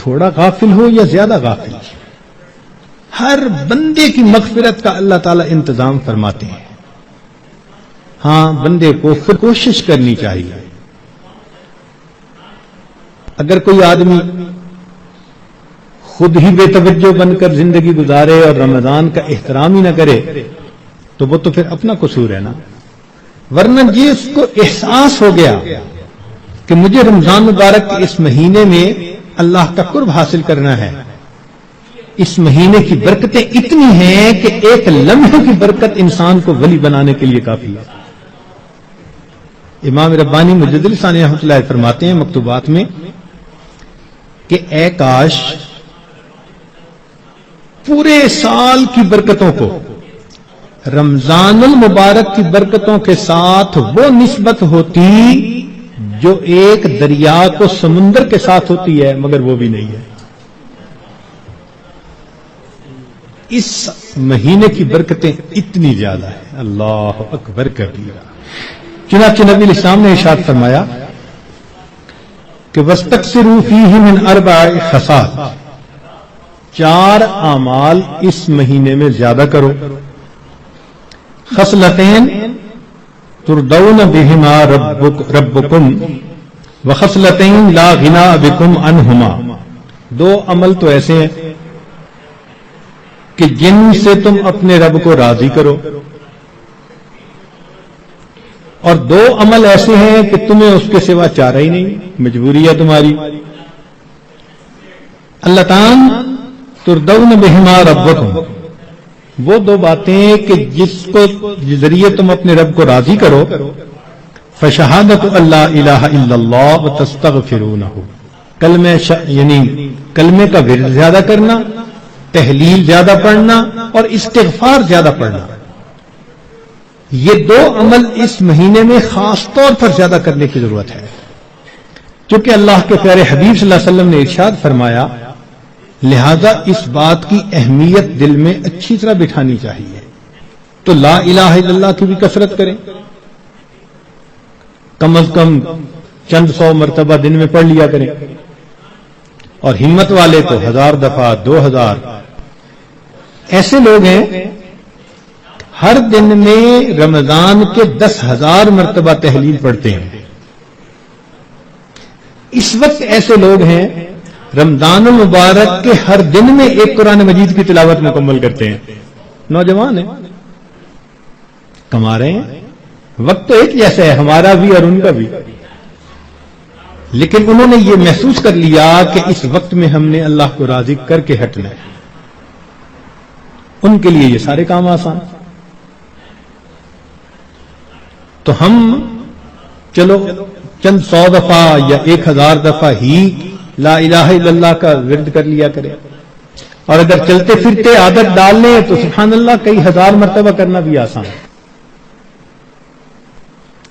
تھوڑا غافل ہو یا زیادہ غافل، ہر بندے کی مغفرت کا اللہ تعالیٰ انتظام فرماتے ہیں. ہاں بندے کو خود کوشش کرنی چاہیے. اگر کوئی آدمی خود ہی بے توجہ بن کر زندگی گزارے اور رمضان کا احترام ہی نہ کرے تو وہ تو پھر اپنا قصور ہے نا. ورنہ جس کو احساس ہو گیا کہ مجھے رمضان مبارک کے اس مہینے میں اللہ کا قرب حاصل کرنا ہے، اس مہینے کی برکتیں اتنی ہیں کہ ایک لمحے کی برکت انسان کو ولی بنانے کے لیے کافی ہے. امام ربانی مجدد ثانی رحمۃ اللہ فرماتے ہیں مکتوبات میں کہ اے کاش پورے سال کی برکتوں کو رمضان المبارک کی برکتوں کے ساتھ وہ نسبت ہوتی جو ایک دریا کو سمندر کے ساتھ ہوتی ہے، مگر وہ بھی نہیں ہے. اس مہینے کی برکتیں اتنی زیادہ ہیں، اللہ اکبر کبیرہ. چنانچہ نبی الاسلام نے ارشاد فرمایا کہ وَاسْتَكْثِرُوا فِيهِ مِنْ 4 خصال، 4 اعمال اس مہینے میں زیادہ کرو. خصلتین تردون بهما ربکم وخصلتین لا غنى بکم عنہما، 2 عمل تو ایسے ہیں کہ جن سے تم اپنے رب کو راضی کرو، اور 2 عمل ایسے ہیں کہ تمہیں اس کے سوا چارہ ہی نہیں، مجبوری ہے تمہاری. اللتان تردون بہما ربکم، وہ 2 باتیں کہ جس کو ذریعے تم اپنے رب کو راضی کرو. فشہادت اللہ الہ الا اللہ وتستغفرونہ، یعنی کلمے کا ورد زیادہ کرنا، تحلیل زیادہ پڑھنا اور استغفار زیادہ پڑھنا. یہ 2 عمل اس مہینے میں خاص طور پر زیادہ کرنے کی ضرورت ہے، کیونکہ اللہ کے پیارے حبیب صلی اللہ علیہ وسلم نے ارشاد فرمایا لہذا اس بات کی اہمیت دل میں اچھی طرح بٹھانی چاہیے. تو لا الہ الا اللہ کی بھی کثرت کریں، کم از کم چند 100 مرتبہ دن میں پڑھ لیا کریں، اور ہمت والے تو 1000 دفعہ 2000. ایسے لوگ ہیں ہر دن میں رمضان کے 10,000 مرتبہ تحلیل پڑھتے ہیں. اس وقت ایسے لوگ ہیں رمضان المبارک کے ہر دن میں ایک قرآن مجید کی تلاوت مکمل کرتے ہیں. نوجوان ہیں، کما رہے ہیں، وقت تو ایک جیسا ہے ہمارا بھی اور ان کا بھی، لیکن انہوں نے یہ محسوس کر لیا کہ اس وقت میں ہم نے اللہ کو راضی کر کے ہٹنا ہے. ان کے لیے یہ سارے کام آسان. تو ہم چلو چند 100 دفعہ یا 1000 دفعہ ہی لا الہ الا اللہ کا ورد کر لیا کرے، اور اگر چلتے پھرتے عادت ڈال لیں تو سبحان اللہ کئی 1000 مرتبہ کرنا بھی آسان.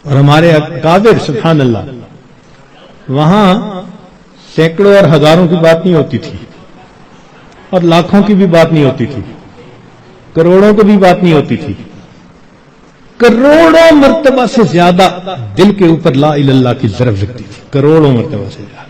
اور ہمارے اکابر سبحان اللہ وہاں سینکڑوں اور ہزاروں کی بات نہیں ہوتی تھی، اور لاکھوں کی بھی بات نہیں ہوتی تھی، کروڑوں کی بھی بات نہیں ہوتی تھی. کروڑوں مرتبہ سے زیادہ دل کے اوپر لا الہ الا اللہ کی ضرب لگتی تھی، کروڑوں مرتبہ سے زیادہ.